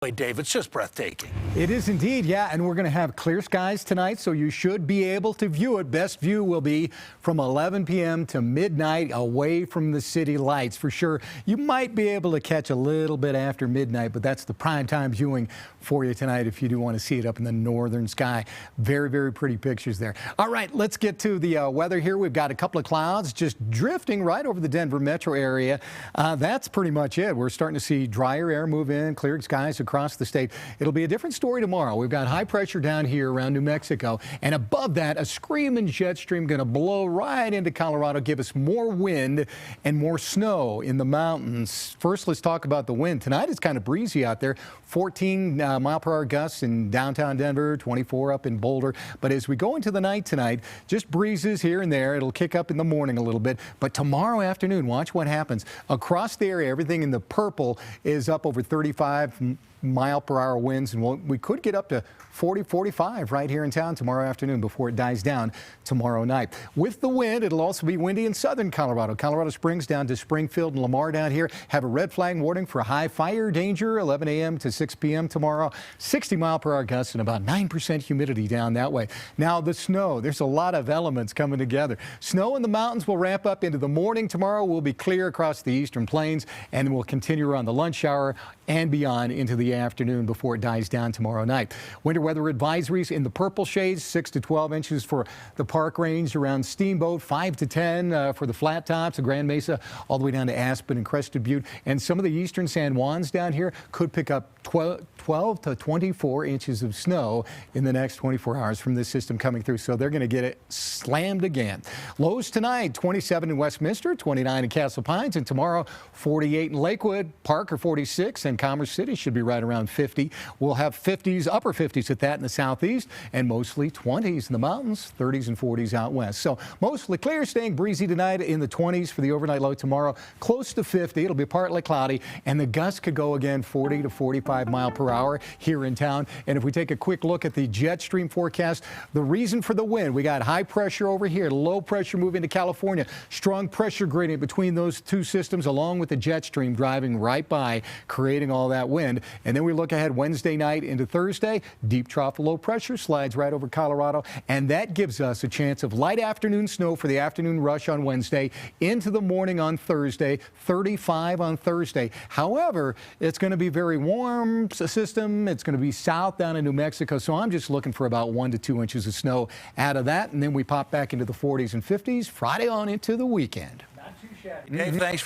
Boy, Dave, it's just breathtaking. It is indeed, yeah, and we're going to have clear skies tonight, so you should be able to view it. Best view will be from 11 p.m. to midnight, away from the city lights for sure. You might be able to catch a little bit after midnight, but that's the prime time viewing for you tonight if you do want to see it up in the northern sky. Very, very pretty pictures there. All right, let's get to the weather here. We've got a couple of clouds just drifting right over the Denver metro area. That's pretty much it. We're starting to see drier air move in, cleared skies across the state. It'll be a different story tomorrow. We've got high pressure down here around New Mexico, and above that, a screaming jet stream going to blow right into Colorado, give us more wind and more snow in the mountains. First, let's talk about the wind. Tonight, it's kind of breezy out there. 14 mile-per-hour gusts in downtown Denver, 24 up in Boulder. But as we go into the night tonight, just breezes here and there. It'll kick up in the morning a little bit. But tomorrow afternoon, watch what happens. Across the area, everything in the purple is up over 35 mile-per-hour winds, and we could get up to 40, 45 right here in town tomorrow afternoon before it dies down tomorrow night. With the wind, it'll also be windy in southern Colorado. Colorado Springs down to Springfield and Lamar down here have a red flag warning for high fire danger, 11 a.m. to 6 p.m. tomorrow. 60 mile-per-hour gusts and about 9% humidity down that way. Now, the snow, there's a lot of elements coming together. Snow in the mountains will ramp up into the morning tomorrow. Will be clear across the eastern plains and will continue around the lunch hour and beyond into the afternoon before it dies down tomorrow night. Winter weather advisories in the purple shades, 6 to 12 inches for the Park Range around Steamboat, 5 to 10 for the Flat Tops, the Grand Mesa, all the way down to Aspen and Crested Butte. And some of the eastern San Juans down here could pick up 12 to 24 inches of snow in the next 24 hours from this system coming through. So they're going to get it slammed again. Lows tonight, 27 in Westminster, 29 in Castle Pines, and tomorrow 48 in Lakewood, Parker 46, and Commerce City should be right around 50. We'll have 50s, upper 50s at that in the southeast, and mostly 20s in the mountains, 30s and 40s out west. So mostly clear, staying breezy tonight in the 20s for the overnight low tomorrow, close to 50. It'll be partly cloudy, and the gusts could go again 40 to 45 mile per hour here in town. And if we take a quick look at the jet stream forecast, the reason for the wind, we got high pressure over here, low pressure moving to California, strong pressure gradient between those two systems along with the jet stream driving right by, creating all that wind. And then we look ahead Wednesday night into Thursday, deep trough low pressure slides right over Colorado, and that gives us a chance of light afternoon snow for the afternoon rush on Wednesday into the morning on Thursday, 35 on Thursday. However, it's going to be very warm system. It's going to be south down in New Mexico, so I'm just looking for about 1 to 2 inches of snow out of that, and then we pop back into the 40s and 50s Friday on into the weekend. Not too shabby. Dave, thanks.